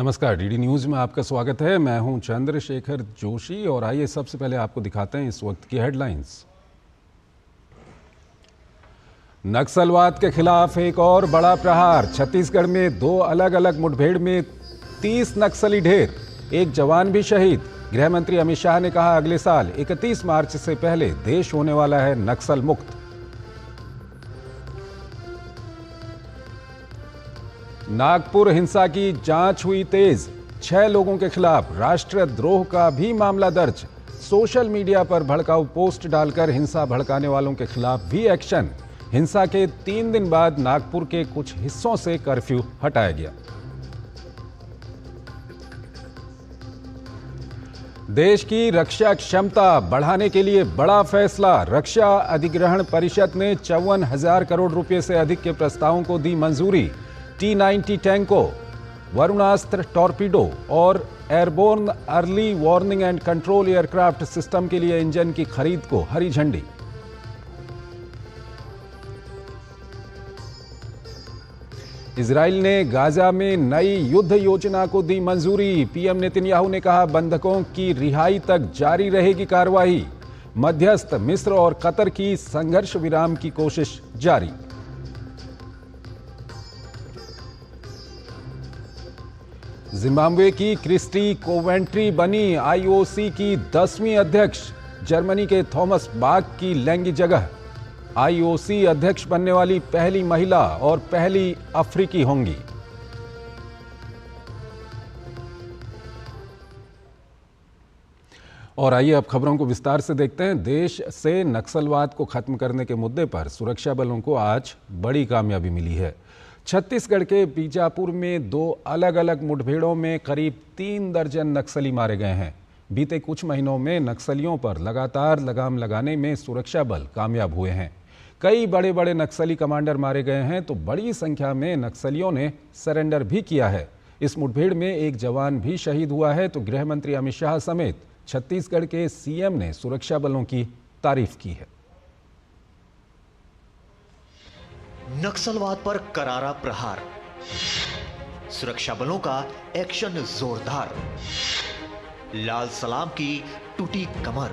नमस्कार, DD news में आपका स्वागत है। मैं हूं चंद्रशेखर जोशी और आइए सबसे पहले आपको दिखाते हैं इस वक्त की हेडलाइंस। नक्सलवाद के खिलाफ एक और बड़ा प्रहार। छत्तीसगढ़ में 2 अलग अलग मुठभेड़ में 30 नक्सली ढेर, एक जवान भी शहीद। गृह मंत्री अमित शाह ने कहा अगले साल 31 मार्च से पहले देश होने वाला है नक्सल मुक्त। नागपुर हिंसा की जांच हुई तेज, 6 लोगों के खिलाफ राष्ट्रद्रोह का भी मामला दर्ज। सोशल मीडिया पर भड़काऊ पोस्ट डालकर हिंसा भड़काने वालों के खिलाफ भी एक्शन। हिंसा के 3 दिन बाद नागपुर के कुछ हिस्सों से कर्फ्यू हटाया गया। देश की रक्षा क्षमता बढ़ाने के लिए बड़ा फैसला। रक्षा अधिग्रहण परिषद ने 54,000 करोड़ रुपए से अधिक के प्रस्तावों को दी मंजूरी। T-90 टैंकों, वरुणास्त्र टॉर्पीडो और airborne early warning and control aircraft system के लिए इंजन की खरीद को हरी झंडी। इजराइल ने गाजा में नई युद्ध योजना को दी मंजूरी। पीएम नेतन्याहू ने कहा बंधकों की रिहाई तक जारी रहेगी कार्रवाई। मध्यस्थ मिस्र और कतर की संघर्ष विराम की कोशिश जारी। जिम्बाब्वे की क्रिस्टी कोवेंट्री बनी आईओसी की 10वीं अध्यक्ष। जर्मनी के थॉमस बाक की लेंगी जगह। आईओसी अध्यक्ष बनने वाली पहली महिला और पहली अफ्रीकी होंगी। और आइए अब खबरों को विस्तार से देखते हैं। देश से नक्सलवाद को खत्म करने के मुद्दे पर सुरक्षा बलों को आज बड़ी कामयाबी मिली है। छत्तीसगढ़ के बीजापुर में 2 अलग अलग मुठभेड़ों में करीब 3 दर्जन नक्सली मारे गए हैं। बीते कुछ महीनों में नक्सलियों पर लगातार लगाम लगाने में सुरक्षा बल कामयाब हुए हैं। कई बड़े बड़े नक्सली कमांडर मारे गए हैं तो बड़ी संख्या में नक्सलियों ने सरेंडर भी किया है। इस मुठभेड़ में एक जवान भी शहीद हुआ है तो गृह मंत्री अमित शाह समेत छत्तीसगढ़ के सीएम ने सुरक्षा बलों की तारीफ की है। नक्सलवाद पर करारा प्रहार, सुरक्षा बलों का एक्शन जोरदार, लाल सलाम की टूटी कमर,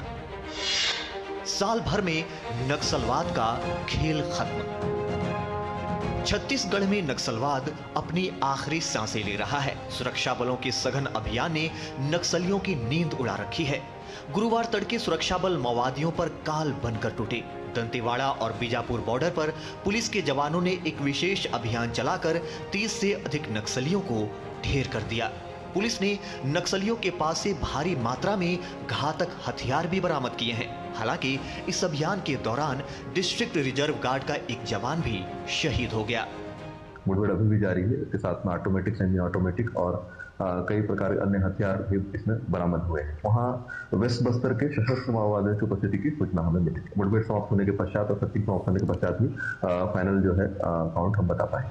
साल भर में नक्सलवाद का खेल खत्म। छत्तीसगढ़ में नक्सलवाद अपनी आखिरी सांसें ले रहा है। सुरक्षा बलों के सघन अभियान ने नक्सलियों की नींद उड़ा रखी है। गुरुवार तड़के सुरक्षा बल माओवादियों पर काल बनकर टूटे। दंतेवाड़ा और बीजापुर बॉर्डर पर पुलिस के जवानों ने एक विशेष अभियान चलाकर 30 से अधिक नक्सलियों को ढेर कर दिया। पुलिस ने नक्सलियों के पास से भारी मात्रा में घातक हथियार भी बरामद किए हैं। हालांकि इस अभियान के दौरान डिस्ट्रिक्ट रिजर्व गार्ड का एक जवान भी शहीद हो गया। मुठभेड़ अभी भी जारी है। इसके साथ में ऑटोमेटिक, सेमी ऑटोमेटिक और कई प्रकार के अन्य हथियार भी इसमें बरामद हुए हैं। वहाँ वेस्ट बस्तर के सशस्त्र माओवादियों की उपस्थिति की सूचना हमें मिली थी। मुठभेड़ समाप्त होने के पश्चात और सत्ती समाप्त होने के पश्चात ही फाइनल जो है काउंट हम बता पाए।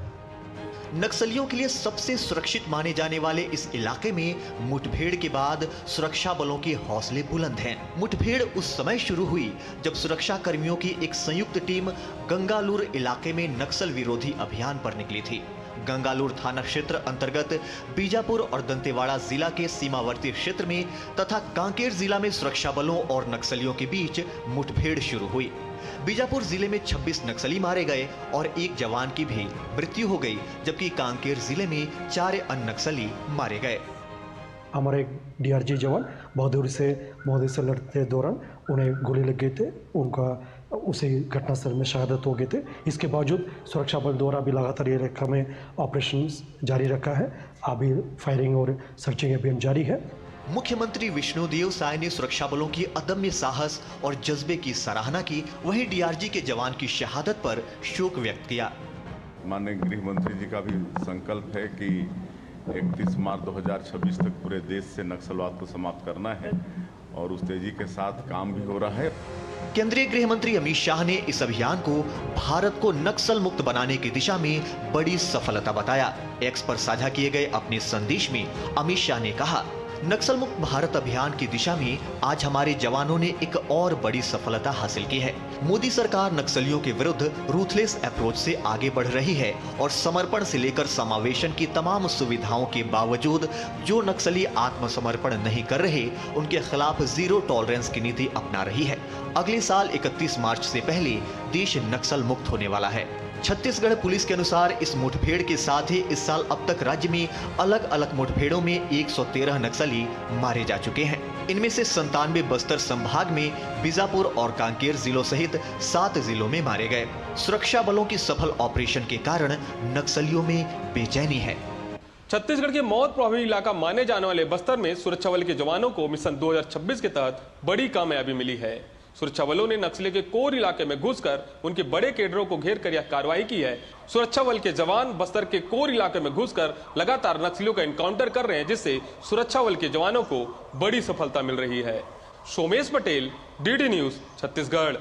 नक्सलियों के लिए सबसे सुरक्षित माने जाने वाले इस इलाके में मुठभेड़ के बाद सुरक्षा बलों के हौसले बुलंद हैं। मुठभेड़ उस समय शुरू हुई जब सुरक्षा कर्मियों की एक संयुक्त टीम गंगालूर इलाके में नक्सल विरोधी अभियान पर निकली थी। गंगालूर थाना क्षेत्र अंतर्गत बीजापुर और दंतेवाड़ा जिला के सीमावर्ती क्षेत्र में तथा कांकेर जिला में सुरक्षा बलों और नक्सलियों के बीच मुठभेड़ शुरू हुई। बीजापुर जिले में 26 नक्सली मारे गए और एक जवान की भी मृत्यु हो गई, जबकि कांकेर जिले में 4 अन्य नक्सली मारे गए। हमारे एक डीआरजी जवान बहादुरी से महोदय से लड़ते दौरान उन्हें गोली लग गए थे। उनका उसी घटनास्थल में शहादत हो गए थे। इसके बावजूद सुरक्षा बल द्वारा भी लगातार ये रेखा में ऑपरेशन जारी रखा है। अभी फायरिंग और सर्चिंग अभियान जारी है। मुख्यमंत्री विष्णुदेव साय ने सुरक्षा बलों की अदम्य साहस और जज्बे की सराहना की। वहीं डीआरजी के जवान की शहादत पर शोक व्यक्त किया। माननीय गृह मंत्री जी का भी संकल्प है कि 31 मार्च 2026 तक पूरे देश से नक्सलवाद को समाप्त करना है और उस तेजी के साथ काम भी हो रहा है। केंद्रीय गृह मंत्री अमित शाह ने इस अभियान को भारत को नक्सल मुक्त बनाने की दिशा में बड़ी सफलता बताया। एक्स पर साझा किए गए अपने संदेश में अमित शाह ने कहा, नक्सल मुक्त भारत अभियान की दिशा में आज हमारे जवानों ने एक और बड़ी सफलता हासिल की है। मोदी सरकार नक्सलियों के विरुद्ध रूथलेस अप्रोच से आगे बढ़ रही है और समर्पण से लेकर समावेशन की तमाम सुविधाओं के बावजूद जो नक्सली आत्मसमर्पण नहीं कर रहे, उनके खिलाफ जीरो टॉलरेंस की नीति अपना रही है। अगले साल 31 मार्च से पहले देश नक्सल मुक्त होने वाला है। छत्तीसगढ़ पुलिस के अनुसार इस मुठभेड़ के साथ ही इस साल अब तक राज्य में अलग अलग मुठभेड़ों में 113 नक्सली मारे जा चुके हैं। इनमें से 97 बस्तर संभाग में, बीजापुर और कांकेर जिलों सहित 7 जिलों में मारे गए। सुरक्षा बलों की सफल ऑपरेशन के कारण नक्सलियों में बेचैनी है। छत्तीसगढ़ के मौत प्रभावी इलाका माने जाने वाले बस्तर में सुरक्षा बल के जवानों को मिशन 2026 के तहत बड़ी कामयाबी मिली है। सुरक्षा बलों ने नक्सली के कोर इलाके में घुसकर उनके बड़े कैडरों को घेर कर यह कार्रवाई की है। सुरक्षा बल के जवान बस्तर के कोर इलाके में घुसकर लगातार नक्सलियों का एनकाउंटर कर रहे हैं, जिससे सुरक्षा बल के जवानों को बड़ी सफलता मिल रही है। Somesh Patel, DD news, Chhattisgarh.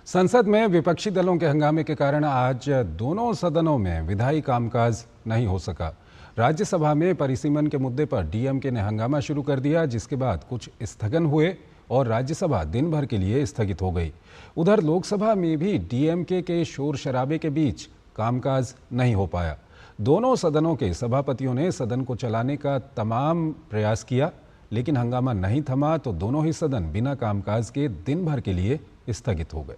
संसद में विपक्षी दलों के हंगामे के कारण आज दोनों सदनों में विधायी कामकाज नहीं हो सका। राज्यसभा में परिसीमन के मुद्दे पर डीएमके ने हंगामा शुरू कर दिया, जिसके बाद कुछ स्थगन हुए और राज्यसभा दिन भर के लिए स्थगित हो गई। उधर लोकसभा में भी डीएमके के शोर शराबे के बीच कामकाज नहीं हो पाया। दोनों सदनों के सभापतियों ने सदन को चलाने का तमाम प्रयास किया, लेकिन हंगामा नहीं थमा तो दोनों ही सदन बिना कामकाज के दिन भर के लिए स्थगित हो गए।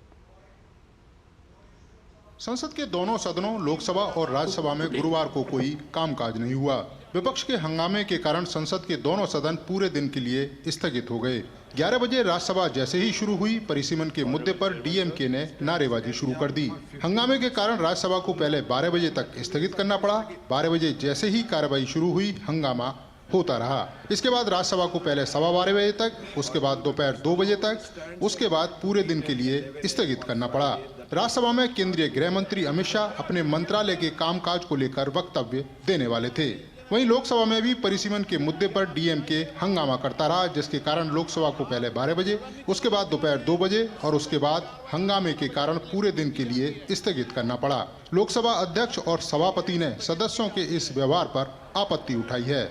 संसद के दोनों सदनों लोकसभा और राज्यसभा में गुरुवार को कोई कामकाज नहीं हुआ। विपक्ष के हंगामे के कारण संसद के दोनों सदन पूरे दिन के लिए स्थगित हो गए। 11 बजे राज्यसभा जैसे ही शुरू हुई, परिसीमन के मुद्दे पर डीएमके ने नारेबाजी शुरू कर दी। हंगामे के कारण राज्यसभा को पहले 12 बजे तक स्थगित करना पड़ा। 12 बजे जैसे ही कार्यवाही शुरू हुई, हंगामा होता रहा। इसके बाद राज्यसभा को पहले 12:15 बजे तक, उसके बाद दोपहर 2 बजे तक, उसके बाद पूरे दिन के लिए स्थगित करना पड़ा। राज्यसभा में केंद्रीय गृह मंत्री अमित शाह अपने मंत्रालय के कामकाज को लेकर वक्तव्य देने वाले थे। वहीं लोकसभा में भी परिसीमन के मुद्दे पर डीएमके हंगामा करता रहा, जिसके कारण लोकसभा को पहले 12 बजे, उसके बाद दोपहर 2 बजे और उसके बाद हंगामे के कारण पूरे दिन के लिए स्थगित करना पड़ा। लोकसभा अध्यक्ष और सभापति ने सदस्यों के इस व्यवहार पर आपत्ति उठाई है।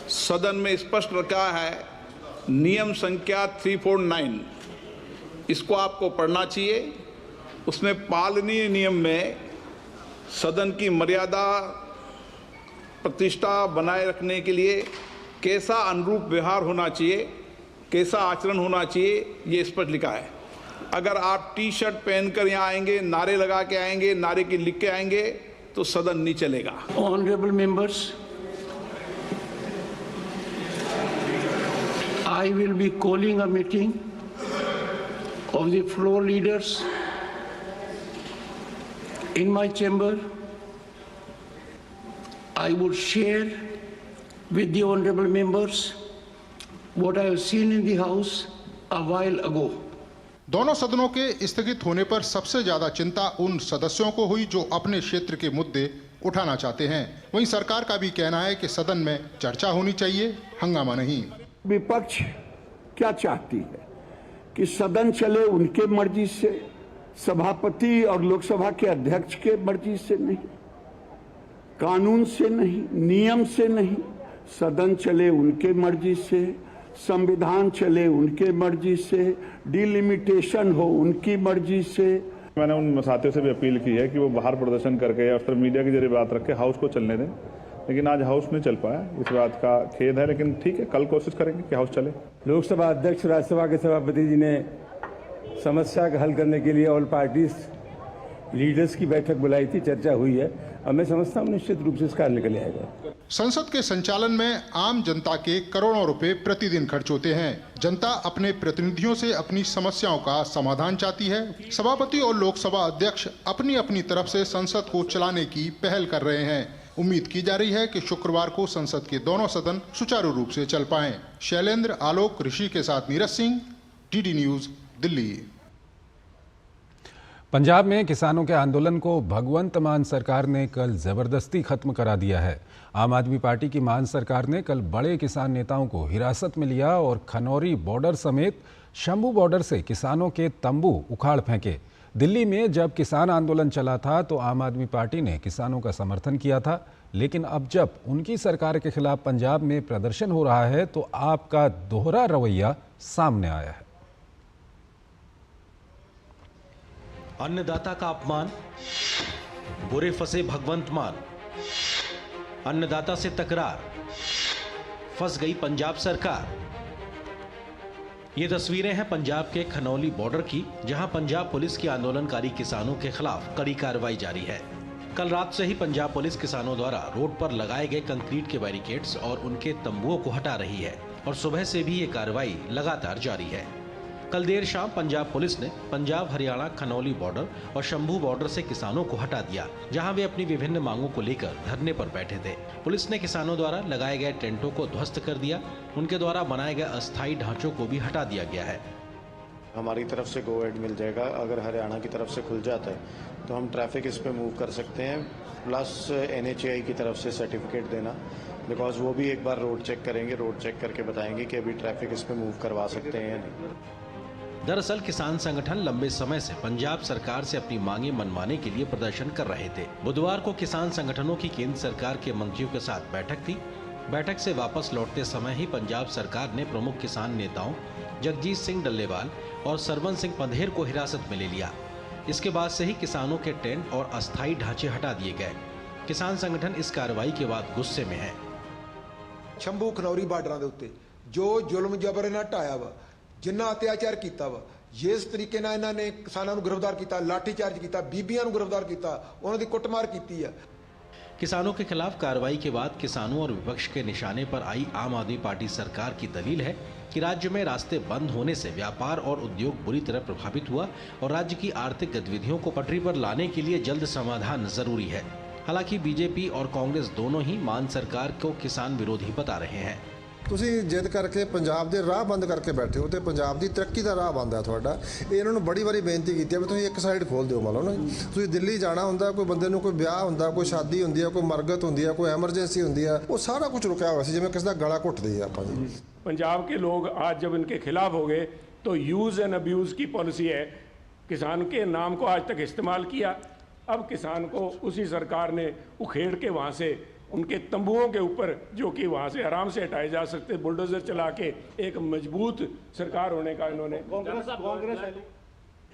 सदन में स्पष्ट रखा है नियम संख्या 349, इसको आपको पढ़ना चाहिए। उसमें पालनीय नियम में सदन की मर्यादा प्रतिष्ठा बनाए रखने के लिए कैसा अनुरूप व्यवहार होना चाहिए, कैसा आचरण होना चाहिए, ये स्पष्ट लिखा है। अगर आप टी शर्ट पहनकर यहाँ आएंगे, नारे लगा के आएंगे, नारे की लिख के आएंगे, तो सदन नहीं चलेगा। Honourable members, I will be calling a meeting of the floor leaders in my chamber. I would share with the honorable members what I have seen in the house a while ago. दोनों सदनों के स्थगित होने पर सबसे ज्यादा चिंता उन सदस्यों को हुई जो अपने क्षेत्र के मुद्दे उठाना चाहते हैं। वहीं सरकार का भी कहना है कि सदन में चर्चा होनी चाहिए, हंगामा नहीं। विपक्ष क्या चाहती है कि सदन चले उनके मर्जी से, सभापति और लोकसभा के अध्यक्ष के मर्जी से नहीं, कानून से नहीं, नियम से नहीं, सदन चले उनके मर्जी से, संविधान चले उनके मर्जी से, डिलिमिटेशन हो उनकी मर्जी से। मैंने उन साथियों से भी अपील की है कि वो बाहर प्रदर्शन करके या फिर मीडिया के जरिए बात रख के हाउस को चलने दें, लेकिन आज हाउस नहीं चल पाया, इस बात का खेद है। लेकिन ठीक है, कल कोशिश करेंगे कि हाउस चले। लोकसभा अध्यक्ष राज्यसभा के सभापति जी ने समस्या का हल करने के लिए ऑल पार्टीज लीडर्स की बैठक बुलाई थी, चर्चा हुई है। अब मैं समझता हूँ निश्चित रूप से इसका हल निकल आएगा। संसद के संचालन में आम जनता के करोड़ों रुपए प्रतिदिन खर्च होते हैं। जनता अपने प्रतिनिधियों से अपनी समस्याओं का समाधान चाहती है। सभापति और लोकसभा अध्यक्ष अपनी अपनी तरफ से संसद को चलाने की पहल कर रहे हैं। उम्मीद की जा रही है कि शुक्रवार को संसद के दोनों सदन सुचारू रूप से चल पाएं। शैलेंद्र आलोक ऋषि के साथ नीरज सिंह, डीडी न्यूज, दिल्ली। पंजाब में किसानों के आंदोलन को भगवंत मान सरकार ने कल जबरदस्ती खत्म करा दिया है। आम आदमी पार्टी की मान सरकार ने कल बड़े किसान नेताओं को हिरासत में लिया और खनौरी बॉर्डर समेत शंभू बॉर्डर से किसानों के तंबू उखाड़ फेंके। दिल्ली में जब किसान आंदोलन चला था तो आम आदमी पार्टी ने किसानों का समर्थन किया था, लेकिन अब जब उनकी सरकार के खिलाफ पंजाब में प्रदर्शन हो रहा है तो आपका दोहरा रवैया सामने आया है। अन्नदाता का अपमान, बुरे फंसे भगवंत मान, अन्नदाता से तकरार, फंस गई पंजाब सरकार। ये तस्वीरें हैं पंजाब के खनौली बॉर्डर की, जहां पंजाब पुलिस की आंदोलनकारी किसानों के खिलाफ कड़ी कार्रवाई जारी है। कल रात से ही पंजाब पुलिस किसानों द्वारा रोड पर लगाए गए कंक्रीट के बैरिकेड्स और उनके तंबुओं को हटा रही है और सुबह से भी ये कार्रवाई लगातार जारी है। कल देर शाम पंजाब पुलिस ने पंजाब हरियाणा खनौली बॉर्डर और शंभू बॉर्डर से किसानों को हटा दिया, जहां वे अपनी विभिन्न मांगों को लेकर धरने पर बैठे थे। पुलिस ने किसानों द्वारा लगाए गए टेंटों को ध्वस्त कर दिया, उनके द्वारा बनाए गए अस्थायी ढांचों को भी हटा दिया गया है। हमारी तरफ से गो एड मिल जाएगा, अगर हरियाणा की तरफ से खुल जाता है तो हम ट्रैफिक इस पे मूव कर सकते हैं, प्लस NHAI की तरफ से सर्टिफिकेट देना, बिकॉज वो भी एक बार रोड चेक करेंगे, रोड चेक करके बताएंगे कि अभी ट्रैफिक इस पे मूव करवा सकते हैं या नहीं। दरअसल किसान संगठन लंबे समय से पंजाब सरकार से अपनी मांगे मनवाने के लिए प्रदर्शन कर रहे थे। बुधवार को किसान संगठनों की केंद्र सरकार के मंत्रियों के साथ बैठक थी। बैठक से वापस लौटते समय ही पंजाब सरकार ने प्रमुख किसान नेताओं जगजीत सिंह डल्लेवाल और सरवन सिंह पंधेर को हिरासत में ले लिया। इसके बाद से ही किसानों के टेंट और अस्थायी ढांचे हटा दिए गए। किसान संगठन इस कार्रवाई के बाद गुस्से में है। शंभू खनौरी बार्डर के उत्ते जो जुल्म जबर इन्हां ढाया वा, जिन्ना अत्याचार किया वा, जिस तरीके नाल इन्हां ने किसानों को गिरफ्तार किया, लाठीचार्ज किया, बीबियां को गिरफ्तार किया, उन्हां दी कुटमार की है। किसानों के खिलाफ कार्रवाई के बाद किसानों और विपक्ष के निशाने पर आई आम आदमी पार्टी सरकार की दलील है कि राज्य में रास्ते बंद होने से व्यापार और उद्योग बुरी तरह प्रभावित हुआ और राज्य की आर्थिक गतिविधियों को पटरी पर लाने के लिए जल्द समाधान जरूरी है। हालांकि बीजेपी और कांग्रेस दोनों ही मान सरकार को किसान विरोधी बता रहे हैं। ਤੁਸੀਂ ਜਿੱਦ ਕਰਕੇ ਪੰਜਾਬ ਦੇ ਰਾਹ ਬੰਦ ਕਰਕੇ ਬੈਠੇ ਹੋ ਤੇ ਪੰਜਾਬ ਦੀ ਤਰੱਕੀ ਦਾ ਰਾਹ ਬੰਦ ਹੈ ਤੁਹਾਡਾ। ਇਹ ਇਹਨਾਂ ਨੂੰ ਬੜੀ ਵਾਰੀ ਬੇਨਤੀ ਕੀਤੀ ਹੈ ਵੀ ਤੁਸੀਂ ਇੱਕ ਸਾਈਡ ਖੋਲ ਦਿਓ। ਮੰਨ ਲਓ ਨਾ ਤੁਸੀਂ ਦਿੱਲੀ ਜਾਣਾ ਹੁੰਦਾ, ਕੋਈ ਬੰਦੇ ਨੂੰ ਕੋਈ ਵਿਆਹ ਹੁੰਦਾ, ਕੋਈ ਸ਼ਾਦੀ ਹੁੰਦੀ ਹੈ, ਕੋਈ ਮਰਗਤ ਹੁੰਦੀ ਹੈ, ਕੋਈ ਐਮਰਜੈਂसी ਹੁੰਦੀ ਹੈ, ਉਹ ਸਾਰਾ ਕੁਝ ਰੁਕਿਆ ਹੋਇਆ ਸੀ, ਜਿਵੇਂ ਕਿਸੇ ਦਾ ਗਲਾ ਘੁੱਟਦੇ ਆ ਆਪਾਂ ਜੀ। पंजाब के लोग आज जब इनके खिलाफ हो गए तो यूज़ एंड अब्यूज़ की पॉलिसी है, किसान के नाम को आज तक इस्तेमाल किया। अब किसान को उसी सरकार ने उखेड़ के वहाँ से उनके तंबुओं के ऊपर, जो कि वहाँ से आराम से हटाए जा सकते, बुलडोजर चला के एक मजबूत सरकार होने का इन्होंने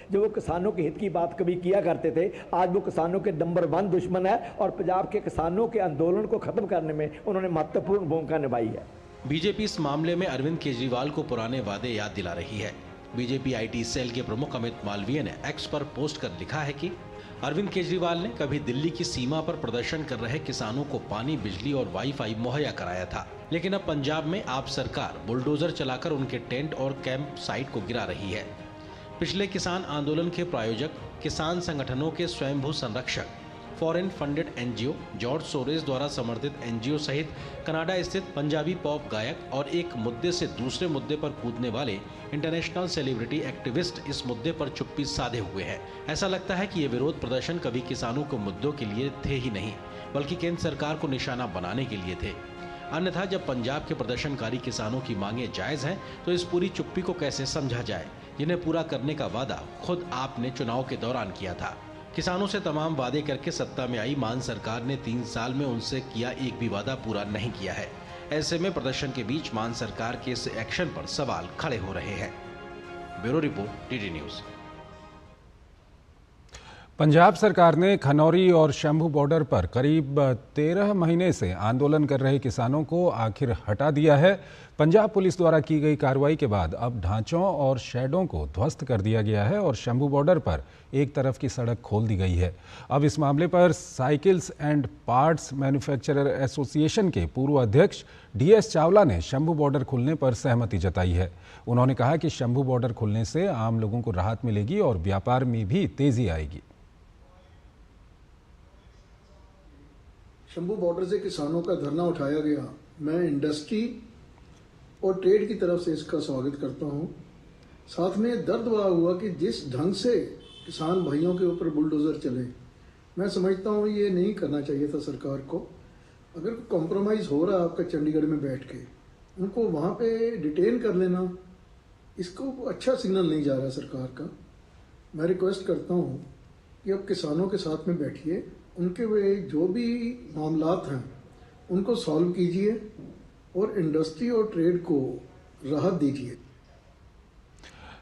जो वो किसानों के हित की बात कभी किया करते थे, आज वो किसानों के नंबर 1 दुश्मन है और पंजाब के किसानों के आंदोलन को खत्म करने में उन्होंने महत्वपूर्ण भूमिका निभाई है। बीजेपी इस मामले में अरविंद केजरीवाल को पुराने वादे याद दिला रही है। बीजेपी IT सेल के प्रमुख अमित मालवीय ने एक्स पर पोस्ट कर लिखा है कि अरविंद केजरीवाल ने कभी दिल्ली की सीमा पर प्रदर्शन कर रहे किसानों को पानी, बिजली और वाईफाई मुहैया कराया था, लेकिन अब पंजाब में आप सरकार बुलडोजर चलाकर उनके टेंट और कैंप साइट को गिरा रही है। पिछले किसान आंदोलन के प्रायोजक किसान संगठनों के स्वयंभू संरक्षक, foreign funded NGO George Soros द्वारा समर्थित NGO सहित कनाडा स्थित पंजाबी पॉप गायक और एक मुद्दे से दूसरे मुद्दे पर कूदने वाले इंटरनेशनल सेलिब्रिटी एक्टिविस्ट इस मुद्दे पर चुप्पी साधे हुए हैं। ऐसा लगता है कि ये विरोध प्रदर्शन कभी किसानों के मुद्दों के लिए थे ही नहीं, बल्कि केंद्र सरकार को निशाना बनाने के लिए थे। अन्यथा जब पंजाब के प्रदर्शनकारी किसानों की मांगे जायज हैं, तो इस पूरी चुप्पी को कैसे समझा जाए, जिन्हें पूरा करने का वादा खुद आपने चुनाव के दौरान किया था। किसानों से तमाम वादे करके सत्ता में आई मान सरकार ने 3 साल में उनसे किया एक भी वादा पूरा नहीं किया है। ऐसे में प्रदर्शन के बीच मान सरकार के इस एक्शन पर सवाल खड़े हो रहे हैं। Bureau report, DD news. Punjab सरकार ने खनौरी और शंभू बॉर्डर पर करीब 13 महीने से आंदोलन कर रहे किसानों को आखिर हटा दिया है। पंजाब पुलिस द्वारा की गई कार्रवाई के बाद अब ढांचों और शेडों को ध्वस्त कर दिया गया है और शंभू बॉर्डर पर एक तरफ की सड़क खोल दी गई है। अब इस मामले पर cycles and parts manufacturer association के पूर्व अध्यक्ष DS चावला ने शंभू बॉर्डर खुलने पर सहमति जताई है। उन्होंने कहा कि शंभू बॉर्डर खुलने से आम लोगों को राहत मिलेगी और व्यापार में भी तेजी आएगी। शंभू बॉर्डर से किसानों का धरना उठाया गया, मैं इंडस्ट्री और ट्रेड की तरफ से इसका स्वागत करता हूं। साथ में दर्द भरा हुआ कि जिस ढंग से किसान भाइयों के ऊपर बुलडोज़र चले, मैं समझता हूं ये नहीं करना चाहिए था सरकार को। अगर कॉम्प्रोमाइज़ हो रहा है आपका चंडीगढ़ में बैठ के, उनको वहाँ पे डिटेन कर लेना, इसको अच्छा सिग्नल नहीं जा रहा सरकार का। मैं रिक्वेस्ट करता हूँ कि अब किसानों के साथ में बैठिए उनके वे जो भी मामलात हैं उनको सॉल्व कीजिए और इंडस्ट्री और ट्रेड को राहत दीजिए।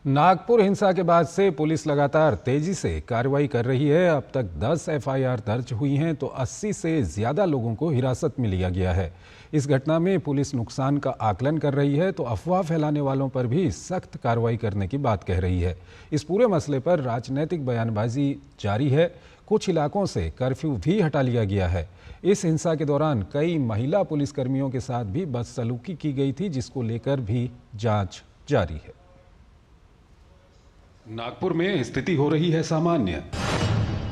नागपुर हिंसा के बाद से पुलिस लगातार तेजी से कार्रवाई कर रही है। अब तक 10 एफआईआर दर्ज हुई हैं तो 80 से ज़्यादा लोगों को हिरासत में लिया गया है। इस घटना में पुलिस नुकसान का आकलन कर रही है तो अफवाह फैलाने वालों पर भी सख्त कार्रवाई करने की बात कह रही है। इस पूरे मसले पर राजनीतिक बयानबाजी जारी है। कुछ इलाकों से कर्फ्यू भी हटा लिया गया है। इस हिंसा के दौरान कई महिला पुलिसकर्मियों के साथ भी बदसलूकी की गई थी, जिसको लेकर भी जांच जारी है। नागपुर में स्थिति हो रही है सामान्य।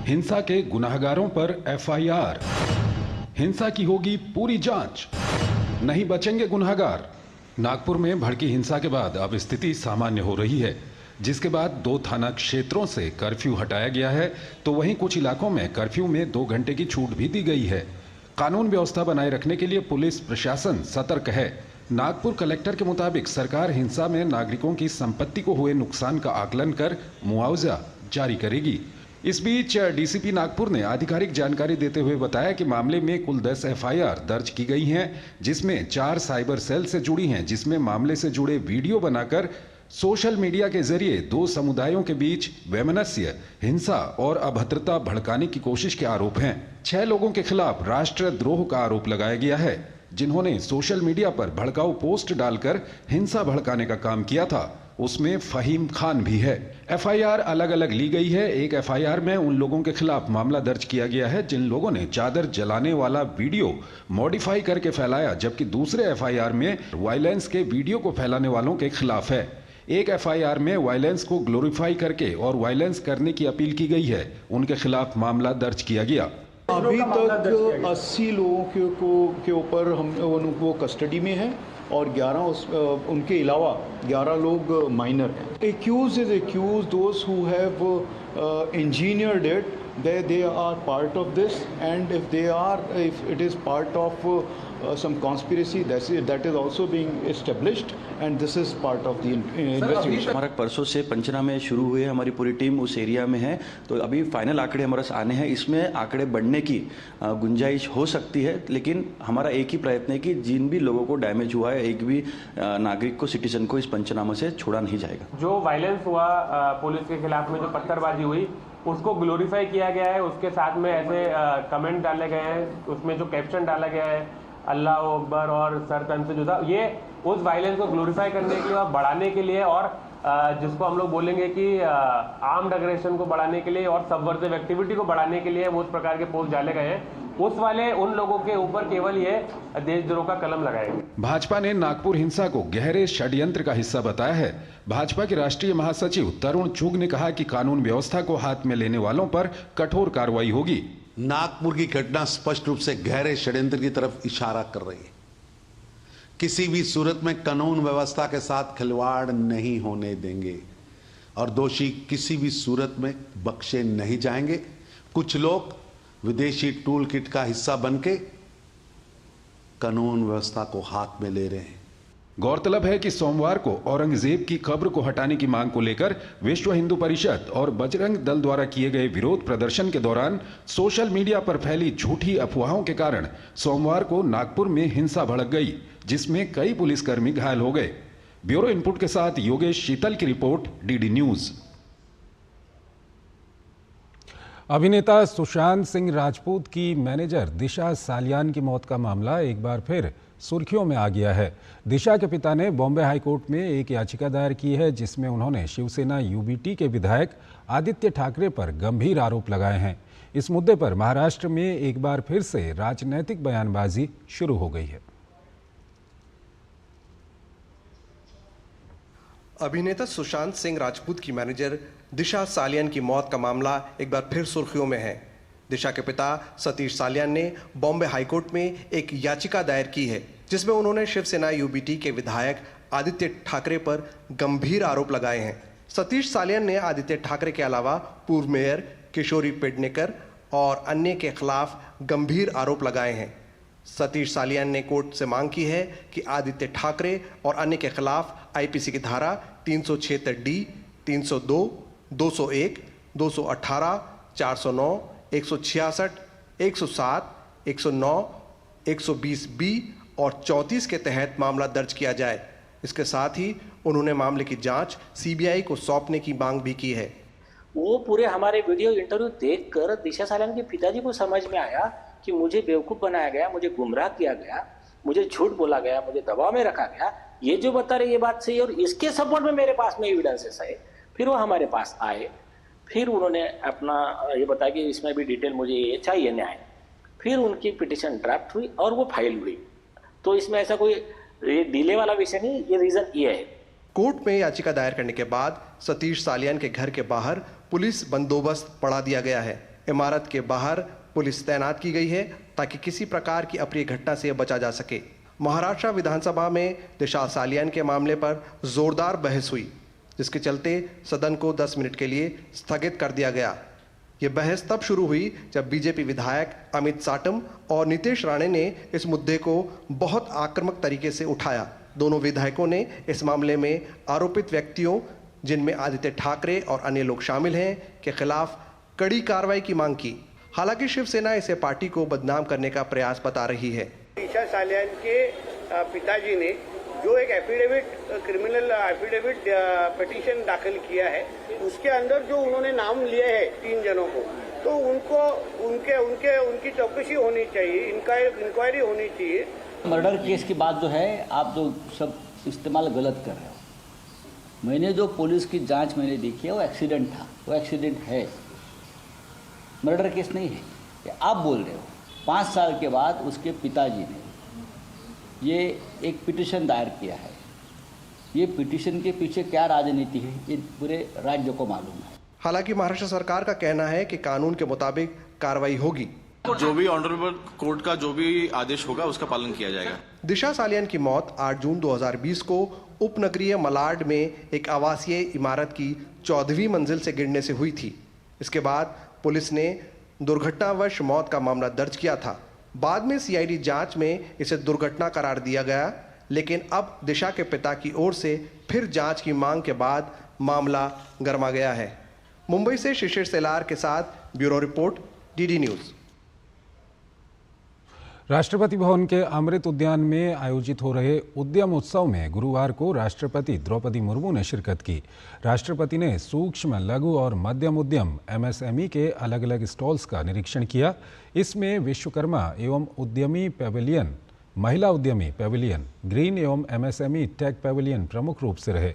हिंसा के गुनाहगारों पर एफआईआर। हिंसा की होगी पूरी जांच, नहीं बचेंगे गुनाहगार। नागपुर में भड़की हिंसा के बाद अब स्थिति सामान्य हो रही है, जिसके बाद 2 थाना क्षेत्रों से कर्फ्यू हटाया गया है तो वहीं कुछ इलाकों में कर्फ्यू में 2 घंटे की छूट भी दी गई है। कानून व्यवस्था बनाए रखने के लिए पुलिस प्रशासन सतर्क है। नागपुर कलेक्टर के मुताबिक सरकार हिंसा में नागरिकों की संपत्ति को हुए नुकसान का आकलन कर मुआवजा जारी करेगी। इस बीच डीसीपी नागपुर ने आधिकारिक जानकारी देते हुए बताया कि मामले में कुल 10 एफआईआर दर्ज की गई हैं, जिसमें 4 साइबर सेल से जुड़ी हैं, जिसमें मामले से जुड़े वीडियो बनाकर सोशल मीडिया के जरिए 2 समुदायों के बीच वैमनस्य, हिंसा और अभद्रता भड़काने की कोशिश के आरोप हैं। 6 लोगों के खिलाफ राष्ट्रद्रोह का आरोप लगाया गया है, जिन्होंने सोशल मीडिया पर भड़काऊ पोस्ट डालकर हिंसा भड़काने का काम किया था। उसमें फहीम खान भी है। एफआईआर अलग अलग ली गई है। एक एफआईआर में उन लोगों के खिलाफ मामला दर्ज किया गया है जिन लोगों ने चादर जलाने वाला वीडियो मॉडिफाई करके फैलाया, जबकि दूसरे एफआईआर में वायलेंस के वीडियो को फैलाने वालों के खिलाफ है। एक एफआईआर में वायलेंस को ग्लोरीफाई करके और वायलेंस करने की अपील की गई है, उनके खिलाफ मामला दर्ज किया गया। अभी तक 80 लोगों के ऊपर हम वो कस्टडी में है और 11 उनके अलावा 11 लोग माइनर हैं। Accused is accused those who have engineered it, they are part of this, and if it is part of some conspiracy that is also being established, and this is part of the investigation. हमारा परसों से पंचनामे शुरू हुए, हमारी पूरी team उस area में है, तो अभी फाइनल आंकड़े हमारे पास आने हैं। इसमें आंकड़े बढ़ने की गुंजाइश हो सकती है, लेकिन हमारा एक ही प्रयत्न है कि जिन भी लोगों को डैमेज हुआ है, एक भी नागरिक को, सिटीजन को इस पंचनामे से छोड़ा नहीं जाएगा। जो वायलेंस हुआ पुलिस के खिलाफ में, जो पत्थरबाजी हुई, उसको ग्लोरीफाई किया गया है। उसके साथ में ऐसे कमेंट डाले गए हैं, उसमें जो कैप्शन डाला गया है अल्लाह अकबर और सर तन से जुदा, ये उस वायलेंस को ग्लोरीफाई करने के लिए और बढ़ाने के लिए, और जिसको हम लोग बोलेंगे कि आर्म्ड अग्रेशन को बढ़ाने के लिए और सबवर्सिव एक्टिविटी को बढ़ाने के लिए वो उस प्रकार के पोस्ट डाले गए हैं। उस वाले उन लोगों के ऊपर केवल ये देशद्रोह का कलम लगाएंगे। भाजपा ने नागपुर हिंसा को गहरे षड्यंत्र का हिस्सा बताया है। भाजपा के राष्ट्रीय महासचिव तरुण चुग ने कहा कि कानून व्यवस्था को हाथ में लेने वालों पर कठोर कार्रवाई होगी। नागपुर की घटना स्पष्ट रूप से गहरे षड्यंत्र की तरफ इशारा कर रही है। किसी भी सूरत में कानून व्यवस्था के साथ खिलवाड़ नहीं होने देंगे और दोषी किसी भी सूरत में बख्शे नहीं जाएंगे। कुछ लोग विदेशी टूल किट का हिस्सा बनके कानून व्यवस्था को हाथ में ले रहे हैं। गौरतलब है कि सोमवार को औरंगजेब की कब्र को हटाने की मांग को लेकर विश्व हिंदू परिषद और बजरंग दल द्वारा किए गए विरोध प्रदर्शन के दौरान सोशल मीडिया पर फैली झूठी अफवाहों के कारण सोमवार को नागपुर में हिंसा भड़क गई, जिसमें कई पुलिसकर्मी घायल हो गए। ब्यूरो इनपुट के साथ योगेश शीतल की रिपोर्ट, डीडी न्यूज। अभिनेता सुशांत सिंह राजपूत की मैनेजर दिशा सालियान की मौत का मामला एक बार फिर सुर्खियों में आ गया है। दिशा के पिता ने बॉम्बे हाईकोर्ट में एक याचिका दायर की है, जिसमें उन्होंने शिवसेना यूबीटी के विधायक आदित्य ठाकरे पर गंभीर आरोप लगाए हैं। इस मुद्दे पर महाराष्ट्र में एक बार फिर से राजनीतिक बयानबाजी शुरू हो गई है। अभिनेता सुशांत सिंह राजपूत की मैनेजर दिशा सालियान की मौत का मामला एक बार फिर सुर्खियों में है। दिशा के पिता सतीश सालियान ने बॉम्बे हाईकोर्ट में एक याचिका दायर की है, जिसमें उन्होंने शिवसेना यूबीटी के विधायक आदित्य ठाकरे पर गंभीर आरोप लगाए हैं। सतीश सालियान ने आदित्य ठाकरे के अलावा पूर्व मेयर किशोरी पेडनेकर और अन्य के खिलाफ गंभीर आरोप लगाए हैं। सतीश सालियान ने कोर्ट से मांग की है कि आदित्य ठाकरे और अन्य के खिलाफ आईपीसी की धारा 376D, 302, 201, 218, 409, 166, 107, 109, 120B और 34 के तहत मामला दर्ज किया जाए। इसके साथ ही उन्होंने मामले की जांच सीबीआई को सौंपने की मांग भी की है। वो पूरे हमारे वीडियो इंटरव्यू देखकर दिशा सालियान के पिताजी को समझ में आया कि मुझे बेवकूफ़ बनाया गया, मुझे गुमराह किया गया, मुझे झूठ बोला गया, मुझे दबाव में रखा गया। ये जो बता रहे ये बात सही है और इसके सपोर्ट में मेरे पास में एविडेंसेस है। फिर वो हमारे पास आए, फिर उन्होंने अपना ये बताया कि इसमें भी डिटेल मुझे ये चाहिए न्याय। फिर उनकी पिटिशन ड्राफ्ट हुई और वो फाइल हुई। तो इसमें ऐसा कोई ये डिले वाला विषय नहीं, ये रीजन ये है। कोर्ट में याचिका दायर करने के बाद सतीश सालियान के घर के बाहर पुलिस बंदोबस्त बढ़ा दिया गया है। इमारत के बाहर पुलिस तैनात की गई है ताकि किसी प्रकार की अप्रिय घटना से बचा जा सके। महाराष्ट्र विधानसभा में दिशा सालियान के मामले पर जोरदार बहस हुई, जिसके चलते सदन को 10 मिनट के लिए स्थगित कर दिया गया। ये बहस तब शुरू हुई जब बीजेपी विधायक अमित साटम और नीतीश राणे ने इस मुद्दे को बहुत आक्रामक तरीके से उठाया। दोनों विधायकों ने इस मामले में आरोपित व्यक्तियों, जिनमें आदित्य ठाकरे और अन्य लोग शामिल हैं, के खिलाफ कड़ी कार्रवाई की मांग की। हालांकि शिवसेना इसे पार्टी को बदनाम करने का प्रयास बता रही है। दिशा सालियान के पिताजी ने जो एक क्रिमिनल एफिडेविट पिटीशन दाखिल किया है, उसके अंदर जो उन्होंने नाम लिए हैं 3 जनों को, तो उनकी चौकसी होनी चाहिए, इंक्वायरी होनी चाहिए। मर्डर केस की बात जो है आप जो सब इस्तेमाल गलत कर रहे हो। मैंने जो पुलिस की जांच मैंने देखी है वो एक्सीडेंट था, वो एक्सीडेंट है, मर्डर केस नहीं है। ये आप बोल रहे हो। 5 साल के बाद उसके पिताजी ने ये एक पिटीशन दायर किया है। ये पिटीशन के पीछे क्या राजनीति है ये पूरे राज्य को मालूम है। हालांकि महाराष्ट्र सरकार का कहना है कि कानून के मुताबिक कार्रवाई होगी। जो भी ऑनरेबल कोर्ट का जो भी आदेश होगा उसका पालन किया जाएगा। दिशा सालियान की मौत 8 जून 2020 को उपनगरीय मलाड में एक आवासीय इमारत की 14वीं मंजिल से गिरने से हुई थी। इसके बाद पुलिस ने दुर्घटनावश मौत का मामला दर्ज किया था। बाद में सीआईडी जांच में इसे दुर्घटना करार दिया गया, लेकिन अब दिशा के पिता की ओर से फिर जांच की मांग के बाद मामला गरमा गया है। मुंबई से शिशिर सेलार के साथ bureau report, DD news. Rashtrapati Bhavan के अमृत उद्यान में आयोजित हो रहे उद्यम उत्सव में गुरुवार को राष्ट्रपति द्रौपदी मुर्मू ने शिरकत की। राष्ट्रपति ने सूक्ष्म, लघु और मध्यम उद्यम MSME के अलग अलग स्टॉल्स का निरीक्षण किया। इसमें विश्वकर्मा एवं उद्यमी पैवेलियन, महिला उद्यमी पैवेलियन, ग्रीन एवं MSME टेक पैवेलियन प्रमुख रूप से रहे।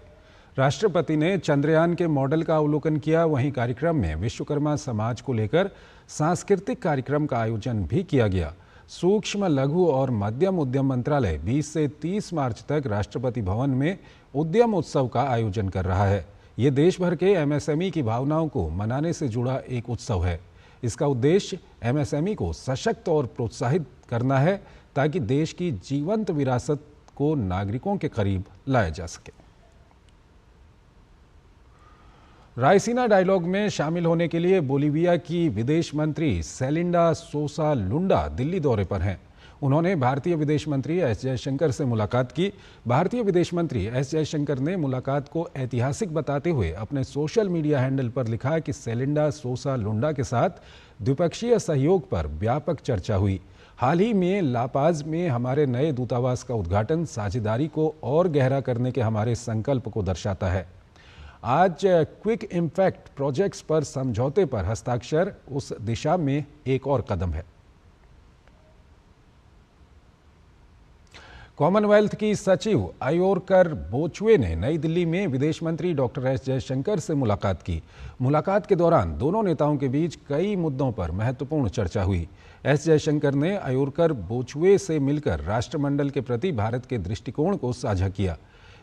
राष्ट्रपति ने चंद्रयान के मॉडल का अवलोकन किया। वहीं कार्यक्रम में विश्वकर्मा समाज को लेकर सांस्कृतिक कार्यक्रम का आयोजन भी किया गया। सूक्ष्म, लघु और मध्यम उद्यम मंत्रालय 20 से 30 मार्च तक राष्ट्रपति भवन में उद्यम उत्सव का आयोजन कर रहा है। ये देश भर के MSME की भावनाओं को मनाने से जुड़ा एक उत्सव है। इसका उद्देश्य MSME को सशक्त और प्रोत्साहित करना है ताकि देश की जीवंत विरासत को नागरिकों के करीब लाया जा सके। रायसीना डायलॉग में शामिल होने के लिए बोलीविया की विदेश मंत्री सेलिंडा सोसा लुंडा दिल्ली दौरे पर हैं। उन्होंने भारतीय विदेश मंत्री एस जयशंकर से मुलाकात की। भारतीय विदेश मंत्री एस जयशंकर ने मुलाकात को ऐतिहासिक बताते हुए अपने सोशल मीडिया हैंडल पर लिखा कि सेलिंडा सोसा लुंडा के साथ द्विपक्षीय सहयोग पर व्यापक चर्चा हुई। हाल ही में लापाज में हमारे नए दूतावास का उद्घाटन साझेदारी को और गहरा करने के हमारे संकल्प को दर्शाता है। आज क्विक इम्पैक्ट प्रोजेक्ट्स पर समझौते पर हस्ताक्षर उस दिशा में एक और कदम है। कॉमनवेल्थ की सचिव आयोरकर बोचवे ने नई दिल्ली में विदेश मंत्री डॉक्टर एस जयशंकर से मुलाकात की। मुलाकात के दौरान दोनों नेताओं के बीच कई मुद्दों पर महत्वपूर्ण चर्चा हुई। एस जयशंकर ने आयोरकर बोचवे से मिलकर राष्ट्रमंडल के प्रति भारत के दृष्टिकोण को साझा किया।